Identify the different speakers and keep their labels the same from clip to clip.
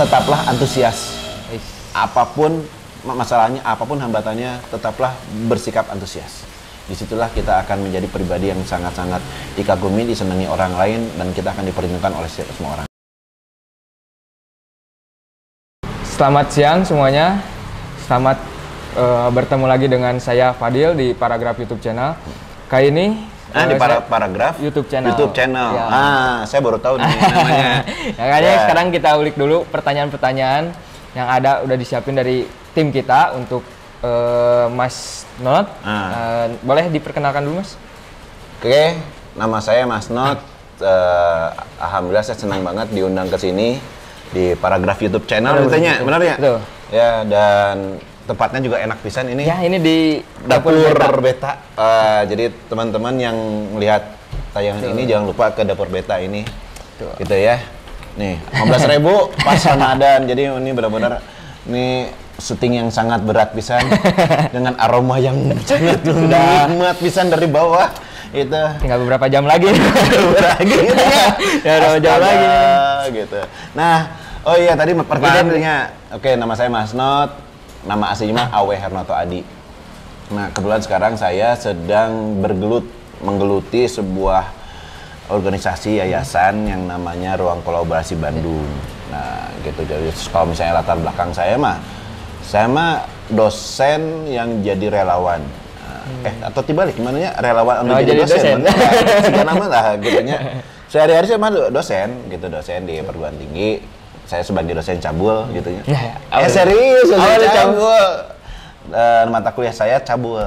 Speaker 1: tetaplah antusias. Apapun masalahnya, apapun hambatannya, tetaplah bersikap antusias. Disitulah kita akan menjadi pribadi yang sangat-sangat dikagumi, disenangi orang lain, dan kita akan diperhitungkan oleh semua orang.
Speaker 2: Selamat siang semuanya. Selamat bertemu lagi dengan saya Fadil di Paragraf YouTube channel. Kali ini
Speaker 1: di Paragraf
Speaker 2: YouTube channel.
Speaker 1: Ya. Saya baru tahu nih namanya.
Speaker 2: Makanya sekarang kita ulik dulu pertanyaan-pertanyaan yang ada udah disiapin dari tim kita untuk Mas Not. Boleh diperkenalkan dulu, Mas?
Speaker 1: Oke, nama saya Mas Not. Alhamdulillah saya senang banget diundang ke sini di Paragraf YouTube channel. Benar ya?
Speaker 2: Betul.
Speaker 1: Ya, dan tempatnya juga enak pisan ini.
Speaker 2: Ya, ini di
Speaker 1: Dapur Beta. Jadi teman-teman yang melihat tayangan ini jangan lupa ke Dapur Beta ini. Gitu ya. Nih, 15.000 pas Ramadan. Jadi ini benar-benar ini syuting yang sangat berat pisan dengan aroma yang sangat nikmat pisan dari bawah. Itu
Speaker 2: tinggal beberapa jam lagi.
Speaker 1: Gitu ya.
Speaker 2: Ya, beberapa jam lagi
Speaker 1: gitu. Nah, oh iya tadi pertanyaannya. Oke, nama saya Mas Not. Nama aslinya Awe Hernoto Adi. Nah, kebetulan sekarang saya sedang menggeluti sebuah organisasi yayasan yang namanya Ruang Kolaborasi Bandung. Nah, gitu. Jadi kalau misalnya latar belakang saya mah dosen yang jadi relawan. Atau dibalik gimana ya, relawan untuk jadi dosen. Sekian nama lah gitunya. Sehari-hari saya mah dosen di perguruan tinggi. Saya sebagai dosen cabul gitu ya. Serius cabul. Dan mata kuliah saya cabul.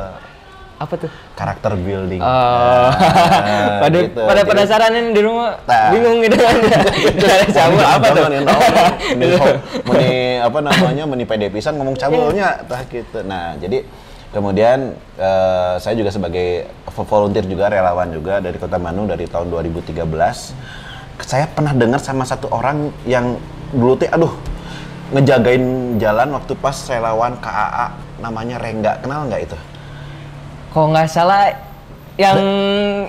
Speaker 2: Apa tuh?
Speaker 1: Karakter building.
Speaker 2: Gitu. Pada penasaran ini di rumah bingung gitu kan. Cabul apa tuh?
Speaker 1: Meni PD pisan ngomong cabulnya gitu. Nah, jadi kemudian saya juga sebagai volunteer juga, relawan juga dari Kota Bandung dari tahun 2013. Saya pernah dengar sama satu orang yang dulu ngejagain jalan waktu pas relawan KAA, namanya Rengga. Kenal nggak itu?
Speaker 2: Kok nggak salah yang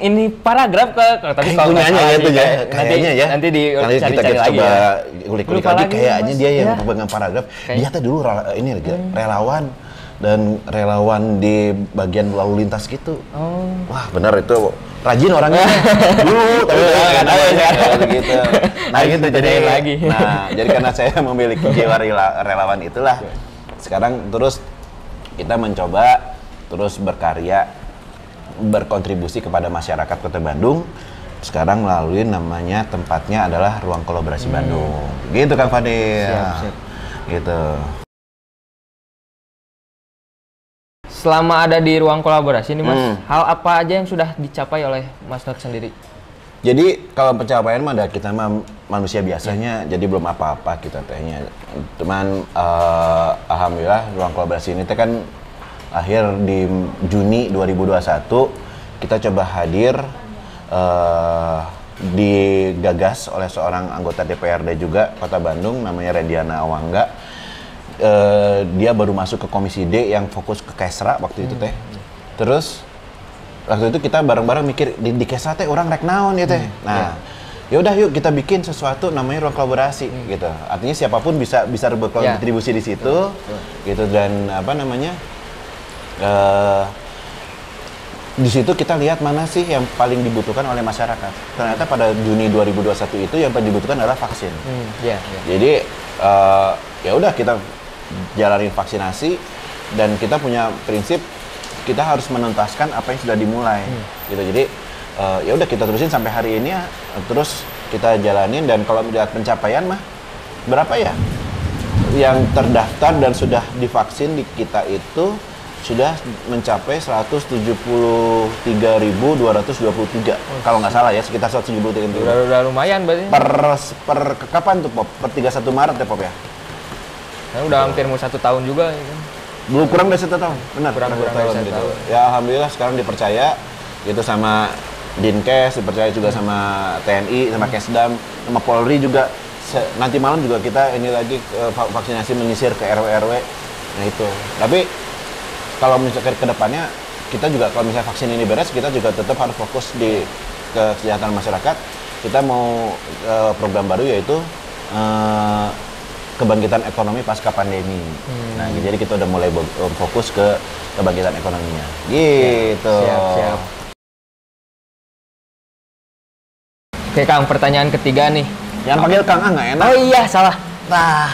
Speaker 2: ini paragraf tapi kalau
Speaker 1: punyanya gitu ya, kayaknya ya.
Speaker 2: Nanti
Speaker 1: kita
Speaker 2: lagi
Speaker 1: coba kulik lagi kayaknya dia yang pegang paragraf. Dia tuh dulu relawan dan relawan di bagian lalu lintas gitu. Wah, benar itu rajin orangnya. Dulu tapi gitu. Nah, gitu jadi
Speaker 2: lagi.
Speaker 1: Nah, jadi karena saya memiliki jiwa relawan itulah sekarang terus kita mencoba terus berkarya, berkontribusi kepada masyarakat Kota Bandung. Sekarang melalui namanya tempatnya adalah Ruang Kolaborasi Bandung. Gitu Kang Fadil.
Speaker 2: Siap.
Speaker 1: Gitu.
Speaker 2: Selama ada di Ruang Kolaborasi ini, Mas, hal apa aja yang sudah dicapai oleh Mas Not sendiri?
Speaker 1: Jadi kalau pencapaian mah kita mah manusia biasanya, jadi belum apa-apa kita tehnya. Cuman alhamdulillah Ruang Kolaborasi ini teh kan akhir di Juni 2021 kita coba hadir, digagas oleh seorang anggota DPRD juga Kota Bandung namanya Rendiana Awangga. Dia baru masuk ke Komisi D yang fokus ke Kesra waktu itu teh. Terus waktu itu kita bareng-bareng mikir di Kesra teh orang rek naon ya teh. Nah, ya udah yuk kita bikin sesuatu namanya Ruang Kolaborasi gitu. Artinya siapapun bisa berkontribusi di situ gitu, dan di situ kita lihat mana sih yang paling dibutuhkan oleh masyarakat. Ternyata pada Juni 2021 itu yang paling dibutuhkan adalah vaksin. Jadi ya udah kita jalanin vaksinasi, dan kita punya prinsip kita harus menuntaskan apa yang sudah dimulai gitu. Jadi ya udah kita terusin sampai hari ini ya, terus kita jalanin. Dan kalau melihat pencapaian mah berapa ya yang terdaftar dan sudah divaksin di kita itu sudah mencapai 173.223 kalau nggak salah ya, sekitar 173.
Speaker 2: Udah lumayan berarti.
Speaker 1: Per kapan tuh Pop? Per 31 Maret ya Pop ya?
Speaker 2: Udah hampir mau 1 tahun juga ya kan?
Speaker 1: Belum, kurang dari 1 tahun, benar.
Speaker 2: Kurang dari 1 tahun.
Speaker 1: Ya alhamdulillah sekarang dipercaya gitu sama Dinkes, dipercaya juga sama TNI, sama Kesdam, sama Polri juga. Nanti malam juga kita ini lagi vaksinasi menyisir ke RW-RW. Nah itu. Tapi kalau misalkan ke depannya kita juga kalau misalnya vaksin ini beres, kita juga tetap harus fokus di kesejahteraan masyarakat. Kita mau program baru yaitu kebangkitan ekonomi pasca pandemi. Nah, jadi kita udah mulai fokus ke kebangkitan ekonominya. Gitu.
Speaker 2: Siap. Oke Kang, pertanyaan ketiga nih.
Speaker 1: Yang panggil Kang nggak enak.
Speaker 2: Oh iya, salah.
Speaker 1: Nah,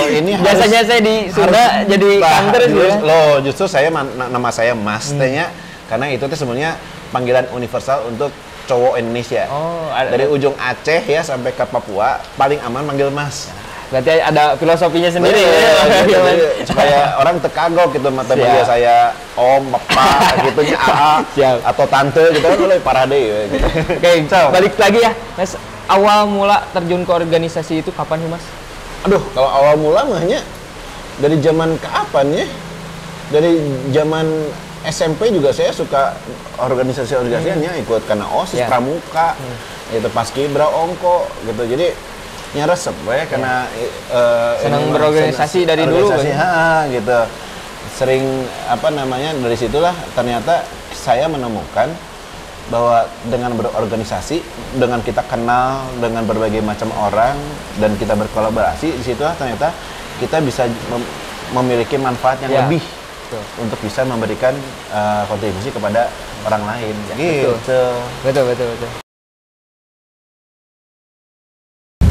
Speaker 1: ini
Speaker 2: biasanya saya di Sunda jadi Kang terus ya.
Speaker 1: Loh, justru nama saya Mas tehnya karena itu tuh sebenarnya panggilan universal untuk cowok Indonesia.
Speaker 2: Oh,
Speaker 1: dari ujung Aceh ya sampai ke Papua paling aman manggil Mas.
Speaker 2: Berarti ada filosofinya sendiri
Speaker 1: gitu, supaya orang terkagok gitu mata dia saya om, bapak gitunya atau tante gitu kan lebih parah deh gitu.
Speaker 2: Oke, balik lagi ya Mas, awal mula terjun ke organisasi itu kapan sih Mas?
Speaker 1: Aduh, kalau awal mula mahnya dari zaman kapan ya? Dari zaman SMP juga saya suka organisasi-organisasinya, ikut karena OSIS, pramuka, itu paskibra, ongko gitu. Jadi nyaresep ya karena
Speaker 2: senang berorganisasi dari dulu
Speaker 1: gitu. Sering dari situlah ternyata saya menemukan bahwa dengan berorganisasi, dengan kita kenal dengan berbagai macam orang dan kita berkolaborasi, di situlah ternyata kita bisa memiliki manfaat yang lebih untuk bisa memberikan kontribusi kepada orang lain.
Speaker 2: Betul.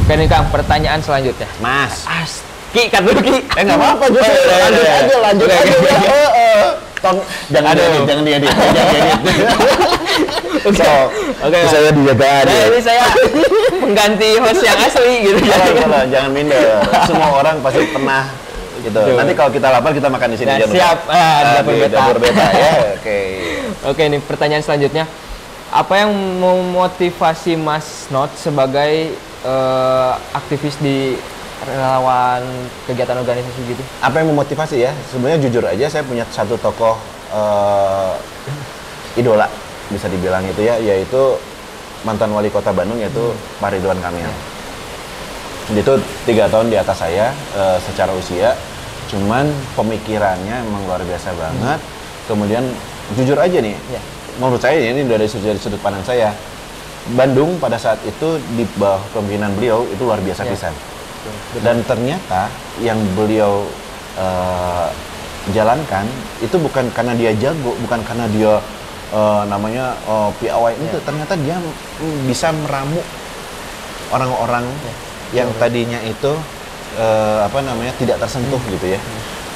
Speaker 2: Oke nih Kang, pertanyaan selanjutnya.
Speaker 1: Mas.
Speaker 2: Ki, kat dulu Ki.
Speaker 1: Nggak apa-apa, lanjut aja. Jangan diedit.
Speaker 2: Oke.
Speaker 1: Saya dijaga aja.
Speaker 2: Ini saya mengganti host yang asli gitu.
Speaker 1: Jangan minder. Semua orang pasti pernah gitu. Nanti kalau kita lapar kita makan di sini.
Speaker 2: Siap.
Speaker 1: Dapur beta ya.
Speaker 2: Oke, nih pertanyaan selanjutnya. Apa yang memotivasi Mas Not sebagai aktivis di relawan kegiatan organisasi gitu?
Speaker 1: Apa yang memotivasi ya? Sebenarnya jujur aja saya punya satu tokoh idola bisa dibilang itu ya, yaitu mantan wali kota Bandung yaitu Pak Ridwan Kamil. Itu 3 tahun di atas saya secara usia, cuman pemikirannya emang luar biasa banget. Kemudian jujur aja nih, menurut saya ini dari sudut pandang saya, Bandung pada saat itu di bawah kepemimpinan beliau itu luar biasa pisan. Dan ternyata yang beliau jalankan itu bukan karena dia jago, bukan karena dia piawai itu, ternyata dia bisa meramu orang-orang yang tadinya itu tidak tersentuh gitu ya.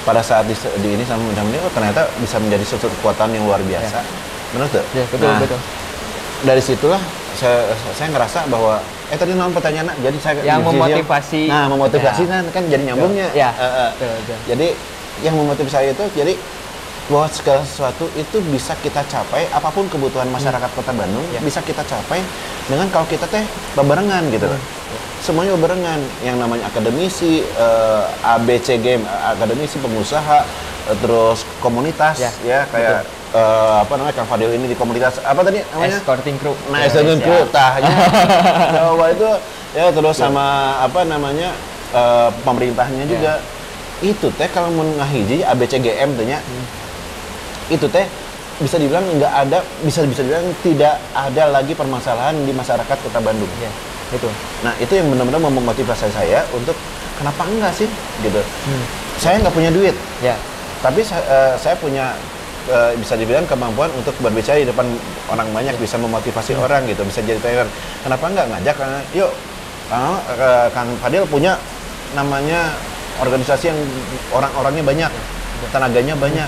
Speaker 1: Pada saat di ini sama mudah-mudahan ternyata bisa menjadi suatu kekuatan yang luar biasa. Menurut tuh?
Speaker 2: Betul.
Speaker 1: Dari situlah saya ngerasa bahwa tadi nonton pertanyaan, jadi saya
Speaker 2: yang memotivasi.
Speaker 1: Memotivasi kan jadi nyambungnya. Jadi yang memotivasi saya itu jadi bahwa segala sesuatu itu bisa kita capai, apapun kebutuhan masyarakat Kota Bandung bisa kita capai dengan kalau kita bebarengan gitu loh. Semuanya bebarengan, yang namanya akademisi, ABCG, akademisi, pengusaha, terus komunitas kayak Kang Fadil ini di komunitas apa tadi namanya?
Speaker 2: Escorting Crew.
Speaker 1: Nah, Escorting Crew Jawa itu ya, terus sama pemerintahnya juga. Itu kalau mau ngahiji ABCGM tehnya. Itu bisa dibilang bisa dibilang tidak ada lagi permasalahan di masyarakat Kota Bandung.
Speaker 2: Itu.
Speaker 1: Nah, itu yang benar-benar memotivasi saya untuk kenapa enggak sih gitu. Saya nggak punya duit. Tapi saya punya bisa dibilang kemampuan untuk berbicara di depan orang banyak, bisa memotivasi orang gitu, bisa jadi trainer. Kenapa enggak ngajak? Karena yuk, Kang Fadil punya namanya organisasi yang orang-orangnya banyak, tenaganya banyak.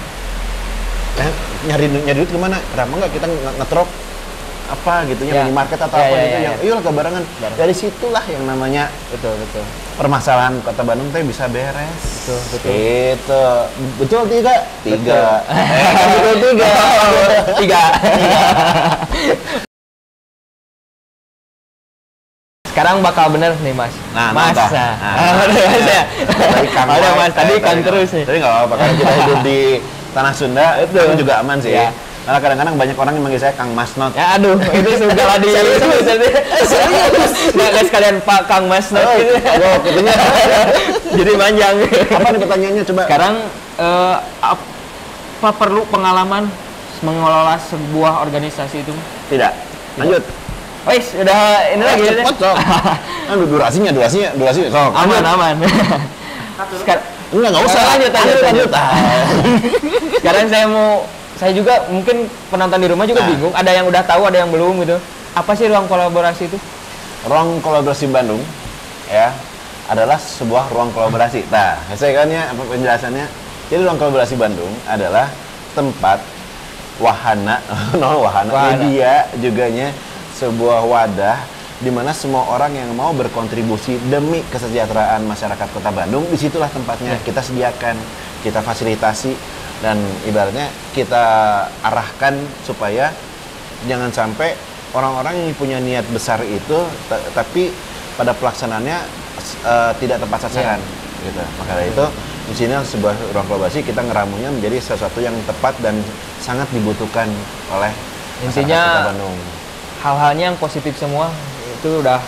Speaker 1: Nyari duit kemana? Kenapa enggak kita ngetrok minimarket atau yang yuk kebarengan. Dari situlah yang namanya
Speaker 2: betul
Speaker 1: permasalahan Kota Bandung bisa beres.
Speaker 2: Betul.
Speaker 1: Itu betul tiga.
Speaker 2: Betul tiga. Sekarang bakal bener nih Mas. Mas. Tadi Kang terus nih.
Speaker 1: Tapi nggak apa-apa, karena kita hidup di tanah Sunda itu juga aman sih. Karena kadang-kadang banyak orang yang manggil saya Kang Mas Not.
Speaker 2: Ya aduh, itu segala di serius. Nggak sekalian Pak Kang Mas Not gitu.
Speaker 1: Gitu.
Speaker 2: Jadi panjang.
Speaker 1: Apa nih pertanyaannya coba?
Speaker 2: Sekarang apa perlu pengalaman mengelola sebuah organisasi itu?
Speaker 1: Tidak. Lanjut.
Speaker 2: Wes, udah ini lagi.
Speaker 1: Cepet sok. Aduh, durasinya. Sok.
Speaker 2: Aman.
Speaker 1: Enggak usah. Lanjut.
Speaker 2: Sekarang saya juga mungkin penonton di rumah juga bingung. Ada yang udah tahu, ada yang belum gitu. Apa sih ruang kolaborasi itu?
Speaker 1: Ruang kolaborasi Bandung, ya, adalah sebuah ruang kolaborasi. Nah, saya kan ya penjelasannya. Jadi ruang kolaborasi Bandung adalah tempat wahana media juganya sebuah wadah di mana semua orang yang mau berkontribusi demi kesejahteraan masyarakat Kota Bandung, disitulah tempatnya kita sediakan, kita fasilitasi, dan ibaratnya kita arahkan supaya jangan sampai orang-orang yang punya niat besar itu tapi pada pelaksanaannya tidak tepat sasaran, gitu. Maka dari itu di sini sebuah ruang kolaborasi kita ngeramunya menjadi sesuatu yang tepat dan sangat dibutuhkan oleh
Speaker 2: intinya
Speaker 1: Kota Bandung.
Speaker 2: Hal-halnya yang positif semua itu udah,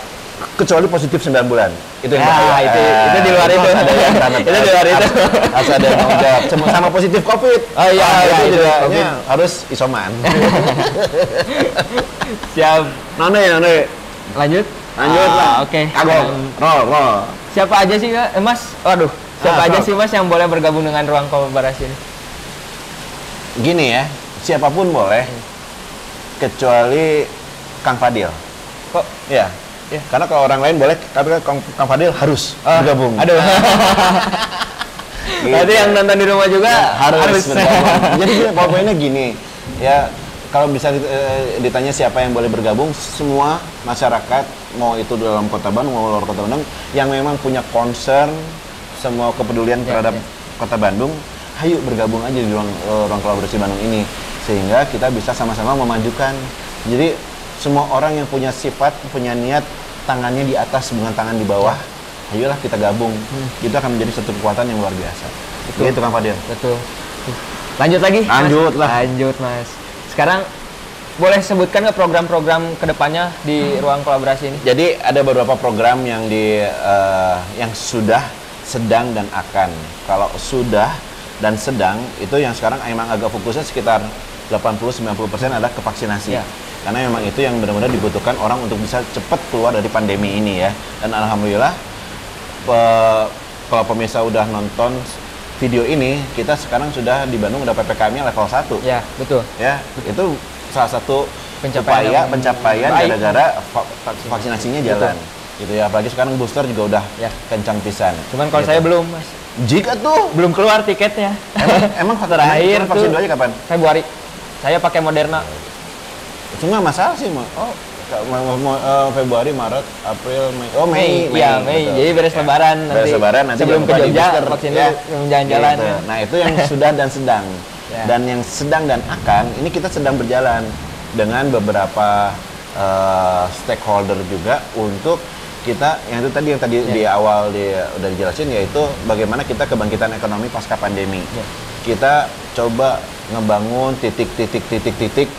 Speaker 1: kecuali positif 9 bulan itu yang
Speaker 2: bahaya. Itu di luar itu ada itu di luar itu
Speaker 1: harus ada yang mau jawab sama positif COVID. Itu juga harus isoman.
Speaker 2: Siap.
Speaker 1: None
Speaker 2: Lanjut
Speaker 1: lah.
Speaker 2: Oke.
Speaker 1: Roll.
Speaker 2: Siapa aja sih Mas? Waduh, siapa aja sih Mas yang boleh bergabung dengan ruang kolaborasi ini?
Speaker 1: Gini ya, siapapun boleh kecuali Kang Fadil.
Speaker 2: Kok?
Speaker 1: Ya. Karena kalau orang lain boleh, tapi Kang Fadil harus bergabung.
Speaker 2: Aduh. Berarti yang nonton di rumah juga harus
Speaker 1: bergabung. Jadi pokoknya gini, ya kalau bisa ditanya siapa yang boleh bergabung, semua masyarakat, mau itu dalam Kota Bandung, mau luar Kota Bandung, yang memang punya concern, semua kepedulian terhadap Kota Bandung, ayo bergabung aja di ruang kolaborasi Bandung ini, sehingga kita bisa sama-sama memajukan. Jadi semua orang yang punya sifat, punya niat, tangannya di atas bukan tangan di bawah, ayolah kita gabung. Itu akan menjadi satu kekuatan yang luar biasa. Betul. Itu Kang Fadil.
Speaker 2: Betul. Lanjut lagi? Lanjut Mas. Sekarang boleh sebutkan ke program-program kedepannya di ruang kolaborasi ini?
Speaker 1: Jadi ada beberapa program yang yang sudah, sedang, dan akan. Kalau sudah dan sedang, itu yang sekarang emang agak fokusnya sekitar 80-90% adalah ke vaksinasi. Karena memang itu yang benar-benar dibutuhkan orang untuk bisa cepat keluar dari pandemi ini ya. Dan alhamdulillah kalau pemirsa udah nonton video ini, kita sekarang sudah di Bandung udah PPKM-nya level 1.
Speaker 2: Ya, betul.
Speaker 1: Ya, itu salah satu pencapaian gara-gara vaksinasinya jalan. Gitu ya, apalagi sekarang booster juga udah kencang pisan.
Speaker 2: Cuman kalau saya belum, Mas.
Speaker 1: Jika tuh
Speaker 2: belum keluar tiketnya.
Speaker 1: Emang
Speaker 2: terakhir
Speaker 1: vaksin dua aja kapan?
Speaker 2: Februari. Saya pakai Moderna.
Speaker 1: Cuma masalah sih, Februari, Maret, April, Mei. Oh, Mei.
Speaker 2: Iya, Mei. Jadi beres Lebaran nanti.
Speaker 1: Beres Lebaran nanti
Speaker 2: sebelum ke Jogja vaksin dulu jalan-jalan.
Speaker 1: Gitu. Nah, itu yang sudah dan sedang. Dan yang sedang dan akan ini kita sedang berjalan dengan beberapa stakeholder juga untuk kita yang tadi di awal udah dijelasin, yaitu bagaimana kita kebangkitan ekonomi pasca pandemi. Kita coba ngebangun titik-titik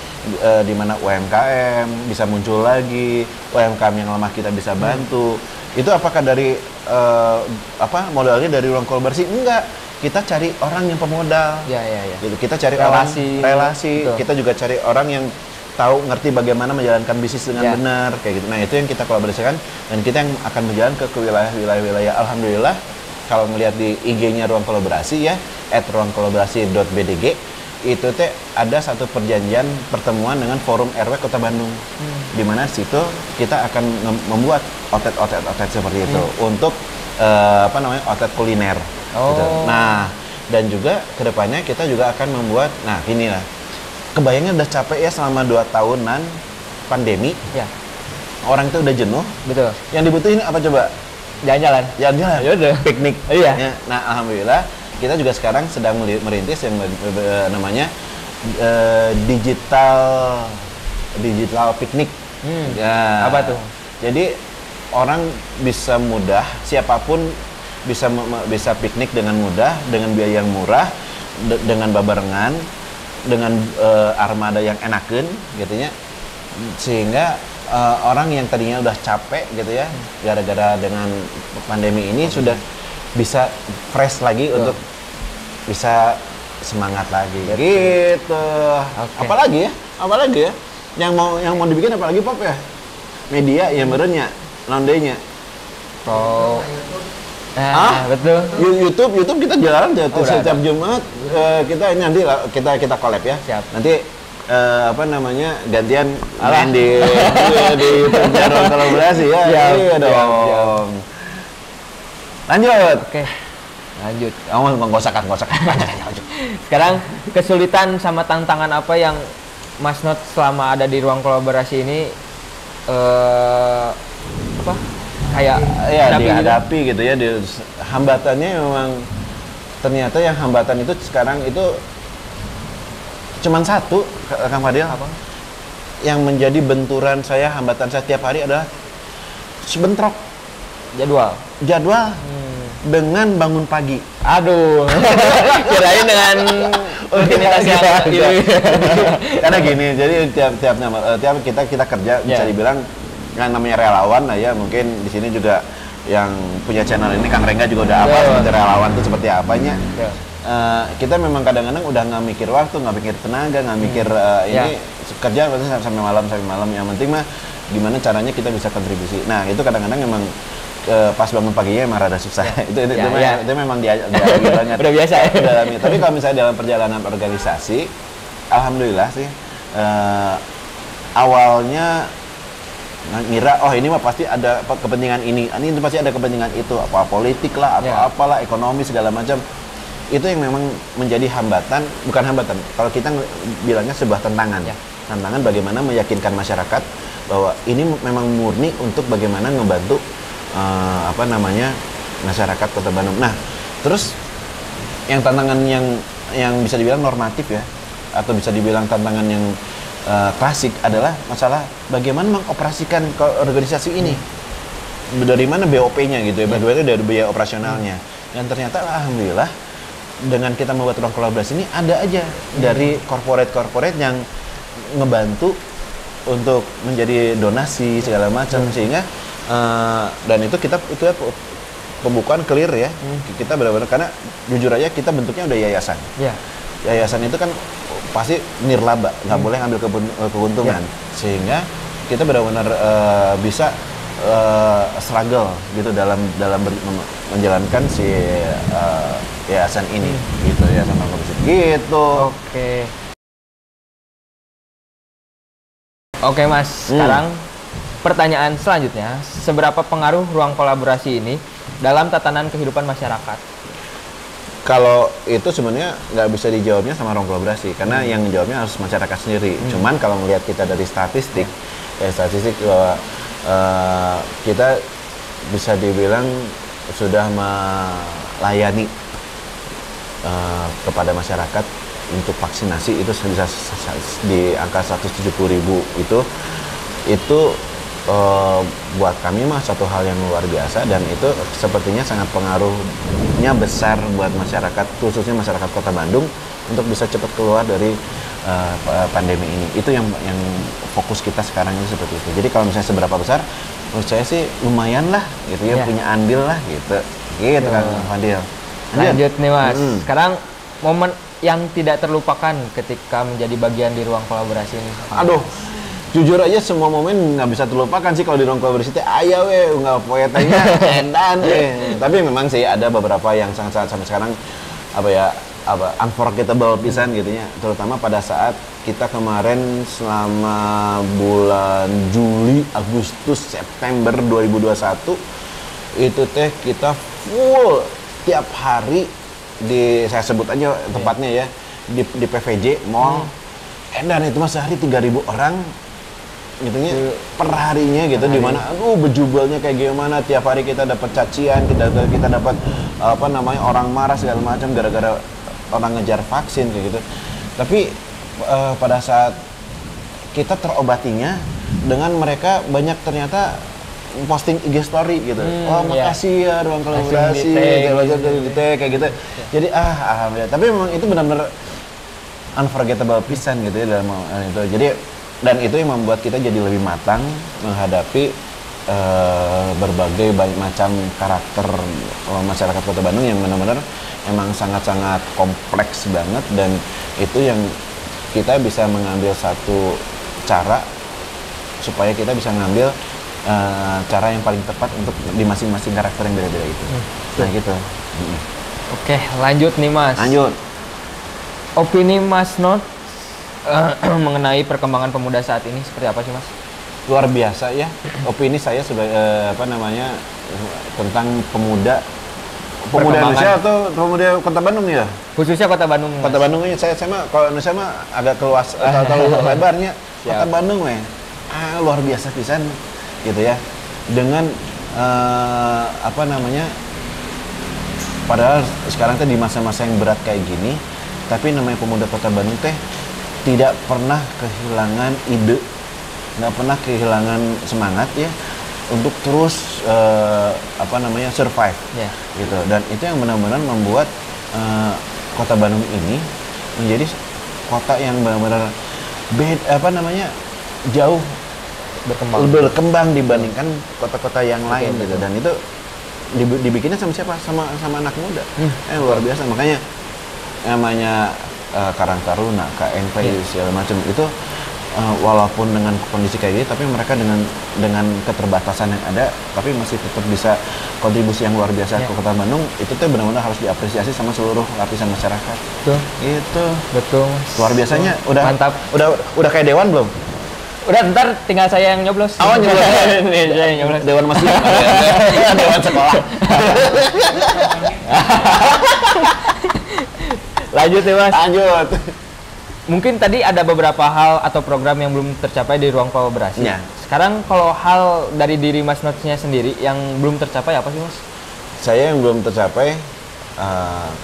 Speaker 1: di mana UMKM bisa muncul lagi, UMKM yang lemah kita bisa bantu. Itu apakah dari modalnya dari ruang kolaborasi? Enggak. Kita cari orang yang pemodal. Gitu. Kita cari relasi. Kita juga cari orang yang tahu, ngerti bagaimana menjalankan bisnis dengan benar, kayak gitu. Nah, itu yang kita kolaborasikan dan kita yang akan berjalan ke wilayah-wilayah. Alhamdulillah, kalau ngelihat di IG-nya Ruang Kolaborasi ya, @ruangkolaborasi.bdg, itu ada satu perjanjian pertemuan dengan Forum RW Kota Bandung. Di mana situ kita akan membuat outlet seperti itu untuk outlet kuliner. Gitu. Nah, dan juga kedepannya kita juga akan membuat, nah inilah, kebayangnya udah capek ya selama 2 tahunan pandemi. Orang itu udah jenuh.
Speaker 2: Betul.
Speaker 1: Yang dibutuhin apa coba?
Speaker 2: Jalan-jalan.
Speaker 1: Yaudah. Piknik.
Speaker 2: Iya.
Speaker 1: Nah, alhamdulillah kita juga sekarang sedang merintis yang namanya digital piknik.
Speaker 2: Apa tuh?
Speaker 1: Jadi orang bisa mudah, siapapun bisa piknik dengan mudah, dengan biaya yang murah, dengan babarengan, dengan armada yang enakeun gitu ya, sehingga orang yang tadinya udah capek gitu ya gara-gara dengan pandemi ini sudah bisa fresh lagi untuk bisa semangat lagi gitu. Apalagi ya yang mau dibikin apalagi Pop ya? media yang merenya nondenya.
Speaker 2: Oh. Betul.
Speaker 1: YouTube kita jalan setiap Jumat kita ini nanti kita collab ya.
Speaker 2: Siap.
Speaker 1: Nanti gantian main di YouTube channel kolaborasi ya. Iya dong. Lanjut.
Speaker 2: Oke. Lanjut.
Speaker 1: Kamu menggosakan.
Speaker 2: Sekarang kesulitan sama tantangan apa yang Mas Not selama ada di ruang kolaborasi ini kayak
Speaker 1: dihadapi gitu ya. Hambatannya memang ternyata yang hambatan itu sekarang itu cuman satu, Kang Fadil.
Speaker 2: Apa?
Speaker 1: Yang menjadi benturan saya, hambatan saya tiap hari adalah sebentrok jadwal dengan bangun pagi.
Speaker 2: Aduh, kirain dengan rutinitas yang
Speaker 1: karena gini, jadi tiap kita kerja bisa dibilang yang namanya relawan lah ya. Mungkin di sini juga yang punya channel ini Kang Rengga juga udah apa seperti relawan itu seperti apanya. Kita memang kadang-kadang udah nggak mikir waktu, nggak mikir tenaga, nggak mikir ini kerja sampai malam. Yang penting mah gimana caranya kita bisa kontribusi. Nah itu kadang-kadang memang pas bangun paginya emang rada susah. Itu memang dia banget.
Speaker 2: Udah biasa.
Speaker 1: Tapi kalau misalnya dalam perjalanan organisasi, alhamdulillah sih awalnya ngira ini mah pasti ada kepentingan ini pasti ada kepentingan itu, apa politik lah atau apalah, ekonomi segala macam. Itu yang memang menjadi hambatan, bukan hambatan. Kalau kita bilangnya sebuah tantangan. Tantangan bagaimana meyakinkan masyarakat bahwa ini memang murni untuk bagaimana ngebantu masyarakat Kota Bandung. Nah, terus yang tantangan yang bisa dibilang normatif ya, atau bisa dibilang tantangan yang klasik adalah masalah bagaimana mengoperasikan organisasi ini. Dari mana BOP-nya gitu ya, dari biaya operasionalnya. Dan ternyata alhamdulillah dengan kita membuat ruang kolaborasi ini ada aja dari corporate yang ngebantu untuk menjadi donasi segala macam sehingga dan itu pembukaan clear ya. Kita benar-benar, karena jujur aja kita bentuknya udah yayasan. Yayasan itu kan pasti nirlaba, nggak boleh ngambil keuntungan. Sehingga kita benar-benar bisa struggle gitu dalam menjalankan si yayasan ini gitu ya, sama komisi gitu.
Speaker 2: Oke Mas, sekarang pertanyaan selanjutnya, seberapa pengaruh ruang kolaborasi ini dalam tatanan kehidupan masyarakat?
Speaker 1: Kalau itu sebenarnya nggak bisa dijawabnya sama ruang kolaborasi, karena yang jawabnya harus masyarakat sendiri. Cuman kalau melihat kita dari statistik bahwa kita bisa dibilang sudah melayani kepada masyarakat untuk vaksinasi itu bisa di angka 170.000 itu buat kami mah satu hal yang luar biasa, dan itu sepertinya sangat pengaruhnya besar buat masyarakat, khususnya masyarakat Kota Bandung untuk bisa cepat keluar dari pandemi ini. Itu yang fokus kita sekarang ini seperti itu. Jadi kalau misalnya seberapa besar, menurut saya sih lumayan lah gitu ya, punya andil lah gitu Kang Fadil.
Speaker 2: Lanjut nih Mas, sekarang momen yang tidak terlupakan ketika menjadi bagian di ruang kolaborasi ini.
Speaker 1: Aduh, jujur aja semua momen nggak bisa terlupakan sih kalau di ruang kolaborasi. Ayo nggak poetanya edan Tapi memang sih ada beberapa yang sangat sampai sekarang unforgettable pisan gitu ya. Terutama pada saat kita kemarin selama bulan Juli, Agustus, September 2021 itu kita full tiap hari saya sebut aja tempatnya ya, di PVJ Mall. Dan itu mas sehari 3.000 orang gitunya per harinya gitu, di mana bejubalnya kayak gimana, tiap hari kita dapat cacian, kita dapat orang marah segala macam gara-gara orang ngejar vaksin kayak gitu. Tapi pada saat kita terobatinya dengan mereka banyak ternyata posting IG story gitu. Makasih ya ruang kolaborasi kayak gitu. Jadi alhamdulillah. Tapi memang itu benar-benar unforgettable pisan gitu ya dalam itu. Jadi dan itu yang membuat kita jadi lebih matang menghadapi berbagai macam karakter masyarakat Kota Bandung yang benar-benar emang sangat-sangat kompleks banget, dan itu yang kita bisa mengambil satu cara supaya kita bisa ngambil cara yang paling tepat untuk di masing-masing karakter yang beda-beda itu. Nah gitu.
Speaker 2: Oke, lanjut nih Mas.
Speaker 1: Lanjut.
Speaker 2: Opini Mas Not mengenai perkembangan pemuda saat ini seperti apa sih Mas?
Speaker 1: Luar biasa ya. Opini saya sebagai tentang pemuda Indonesia atau pemuda Kota Bandung ya?
Speaker 2: Khususnya Kota Bandung.
Speaker 1: Kota Bandung ini saya mah kalau Indonesia mah agak keluas terlalu lebarnya. Kota Bandung luar biasa pisan gitu ya. Dengan padahal sekarang teh di masa-masa yang berat kayak gini, tapi namanya pemuda Kota Bandung teh tidak pernah kehilangan ide, nggak pernah kehilangan semangat ya untuk terus survive gitu. Dan itu yang benar-benar membuat Kota Bandung ini menjadi kota yang benar-benar jauh berkembang dibandingkan kota-kota yang lain gitu. Dan itu dibikinnya sama siapa? Sama anak muda. Luar biasa. Makanya namanya Karang Taruna, KNP segala macam itu walaupun dengan kondisi kayak gini, tapi mereka dengan keterbatasan yang ada, tapi masih tetap bisa kontribusi yang luar biasa ke Kota Bandung. Itu tuh benar-benar harus diapresiasi sama seluruh lapisan masyarakat.
Speaker 2: Betul.
Speaker 1: Itu
Speaker 2: betul.
Speaker 1: Luar biasanya. Udah
Speaker 2: mantap.
Speaker 1: Udah kayak dewan belum?
Speaker 2: Udah, ntar tinggal saya yang nyoblos.
Speaker 1: Oh, nyoblos.
Speaker 2: Saya yang nyoblos.
Speaker 1: Dewan masjid. Dewan sekolah.
Speaker 2: Lanjut ya Mas.
Speaker 1: Lanjut.
Speaker 2: Mungkin tadi ada beberapa hal atau program yang belum tercapai di ruang kolaborasi.
Speaker 1: Ya.
Speaker 2: Sekarang kalau hal dari diri Mas Notnya sendiri yang belum tercapai apa sih Mas?
Speaker 1: Saya yang belum tercapai,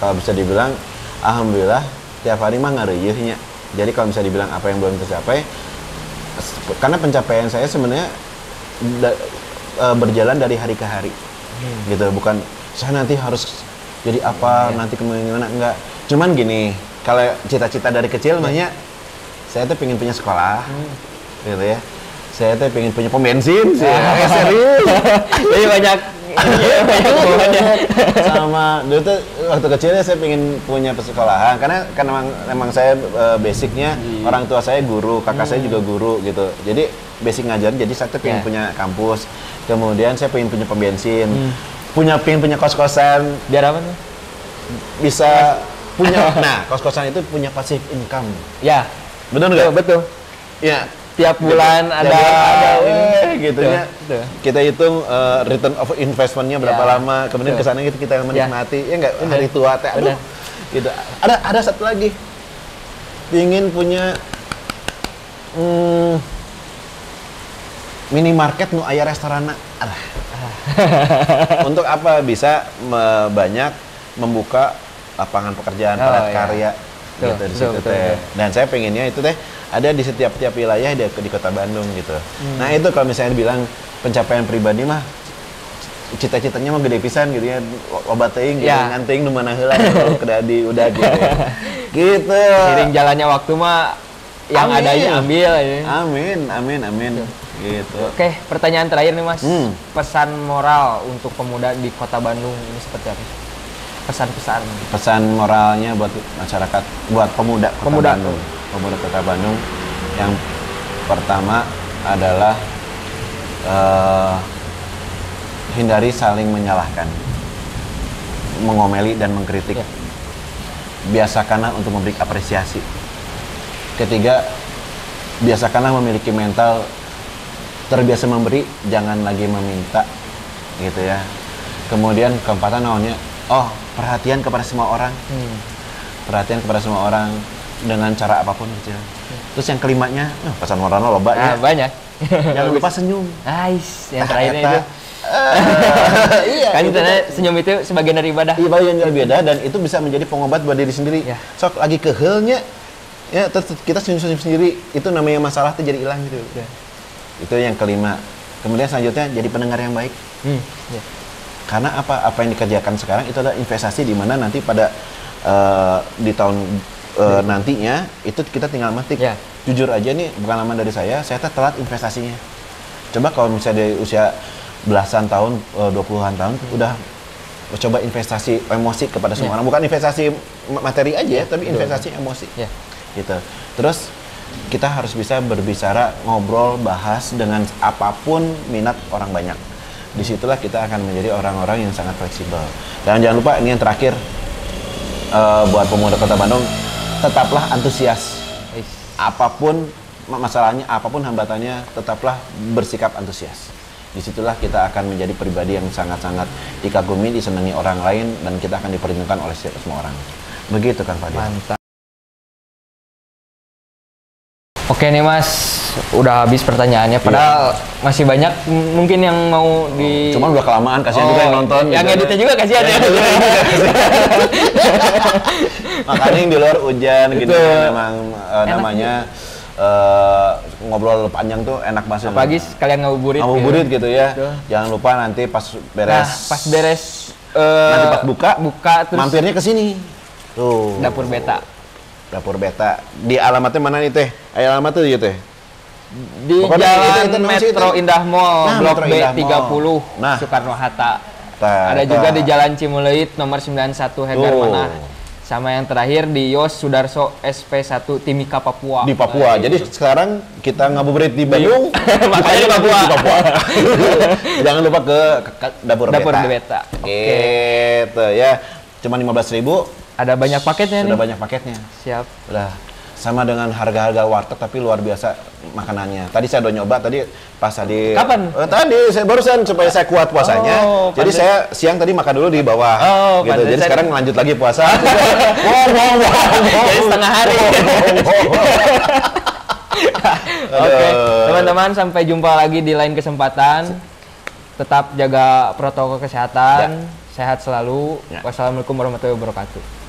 Speaker 1: kalau bisa dibilang, alhamdulillah tiap hari mah ngareuyeuhnya. Jadi kalau bisa dibilang apa yang belum tercapai, karena pencapaian saya sebenarnya berjalan dari hari ke hari, gitu. Bukan saya nanti harus jadi apa, nanti kemana enggak. Cuman gini, kalau cita-cita dari kecil mahnya, saya tuh pengen punya sekolah, gitu ya. Saya tuh pengen punya pom bensin, serius.
Speaker 2: Jadi banyak
Speaker 1: sama dulu tuh waktu kecilnya saya pengen punya persekolahan karena memang saya basicnya orang tua saya guru, kakak saya juga guru gitu. Jadi basic ngajar, jadi saya tuh pengen punya kampus. Kemudian saya pengen punya pom bensin, pengen punya kos-kosan.
Speaker 2: Biar apa tuh?
Speaker 1: Bisa punya. Nah, kos-kosan itu punya passive income.
Speaker 2: Ya.
Speaker 1: Betul nggak?
Speaker 2: Betul.
Speaker 1: Ya.
Speaker 2: Tiap bulan ada
Speaker 1: gitu ya. Kita hitung return of investment-nya berapa lama, kemudian kesana gitu kita menikmati. Ya enggak, hari tua teh. Aduh. Gitu. Ada satu lagi. Ingin punya minimarket nu aya restoranna. Untuk apa? Bisa banyak membuka lapangan pekerjaan padat karya gitu di situ teh. Dan saya pengennya itu teh ada di setiap wilayah di Kota Bandung gitu. Nah itu kalau misalnya bilang pencapaian pribadi mah cita-citanya mah gede pisan gitu ya, loba teuing gitu, nganting nu mana heula kedadi udah gitu. Gitu.
Speaker 2: Seiring jalannya waktu mah yang ada aja ambil ya.
Speaker 1: Amin. Gitu.
Speaker 2: Oke, pertanyaan terakhir nih Mas. Pesan moral untuk pemuda di Kota Bandung ini seperti apa? Pesan
Speaker 1: moralnya buat masyarakat, buat pemuda Kota Bandung yang pertama adalah hindari saling menyalahkan, mengomeli dan mengkritik. Biasakanlah untuk memberi apresiasi. Ketiga, biasakanlah memiliki mental terbiasa memberi, jangan lagi meminta, gitu ya. Kemudian keempatan namanya perhatian kepada semua orang. Perhatian kepada semua orang dengan cara apapun gitu. Terus yang kelimanya, pesan moralnya loba ya.
Speaker 2: Banyak.
Speaker 1: Jangan lupa senyum.
Speaker 2: Nice. Yang terakhirnya itu.
Speaker 1: Iya.
Speaker 2: Kan itu senyum itu sebagian dari ibadah.
Speaker 1: Iya, bagian dari ibadah dan itu bisa menjadi pengobat buat diri sendiri. Sok lagi kehelnya, ya terus kita senyum-senyum sendiri, itu namanya masalah tuh jadi hilang gitu. Itu yang kelima. Kemudian selanjutnya jadi pendengar yang baik. Karena apa yang dikerjakan sekarang itu adalah investasi di mana nanti pada di tahun nantinya itu kita tinggal metik. Jujur aja nih, pengalaman dari saya telat investasinya. Coba kalau misalnya dari usia belasan tahun, 20-an tahun udah coba investasi emosi kepada semua orang, bukan investasi materi aja, tapi investasi emosi. Gitu. Terus kita harus bisa berbicara, ngobrol, bahas dengan apapun minat orang banyak. Disitulah kita akan menjadi orang-orang yang sangat fleksibel. Dan jangan lupa, ini yang terakhir, buat pemuda Kota Bandung, tetaplah antusias. Apapun masalahnya, apapun hambatannya, tetaplah bersikap antusias. Disitulah kita akan menjadi pribadi yang sangat-sangat dikagumi, disenangi orang lain, dan kita akan diperhitungkan oleh semua orang. Begitu kan Fadil?
Speaker 2: Mantap. Oke nih Mas, udah habis pertanyaannya. Padahal masih banyak mungkin yang mau di.
Speaker 1: Cuman udah kelamaan, kasihan juga yang nonton.
Speaker 2: Yang
Speaker 1: gitu.
Speaker 2: editnya juga kasihan ya.
Speaker 1: Makanya yang di luar hujan gitu kan, memang namanya ngobrol panjang tuh enak banget.
Speaker 2: Apalagi sekalian ngabuburit.
Speaker 1: Ngabuburit gitu ya. Jangan lupa nanti pas beres.
Speaker 2: Nah, pas beres.
Speaker 1: Nanti pas buka
Speaker 2: terus
Speaker 1: mampirnya ke sini. Tuh.
Speaker 2: Dapur Beta.
Speaker 1: Dapur Beta. Di alamatnya mana nih Teh? Alamat tuh ya Teh?
Speaker 2: Di
Speaker 1: pokoknya
Speaker 2: Jalan Metro Indah Mall, Blok B30, Soekarno-Hatta. Ada juga di Jalan Cimuleuit nomor 91 Hegar Manah. Sama yang terakhir di Yos Sudarso SP1 Timika, Papua.
Speaker 1: Di Papua. Jadi sekarang kita ngabuburit di Bandung,
Speaker 2: makanya di Papua.
Speaker 1: Jangan lupa ke Dapur
Speaker 2: Beta.
Speaker 1: Gitu ya. Cuma 15.000.
Speaker 2: Ada banyak paketnya nih.
Speaker 1: Sudah banyak paketnya.
Speaker 2: Siap.
Speaker 1: Udah sama dengan harga-harga warteg tapi luar biasa makanannya. Tadi saya udah nyoba tadi pas tadi.
Speaker 2: Kapan?
Speaker 1: Tadi saya barusan supaya saya kuat puasanya. Jadi saya siang tadi makan dulu di bawah. Gitu. Jadi sekarang lanjut lagi puasa.
Speaker 2: Jadi setengah hari. Oke, teman-teman, sampai jumpa lagi di lain kesempatan. Tetap jaga protokol kesehatan. Sehat selalu. Wassalamualaikum warahmatullahi wabarakatuh.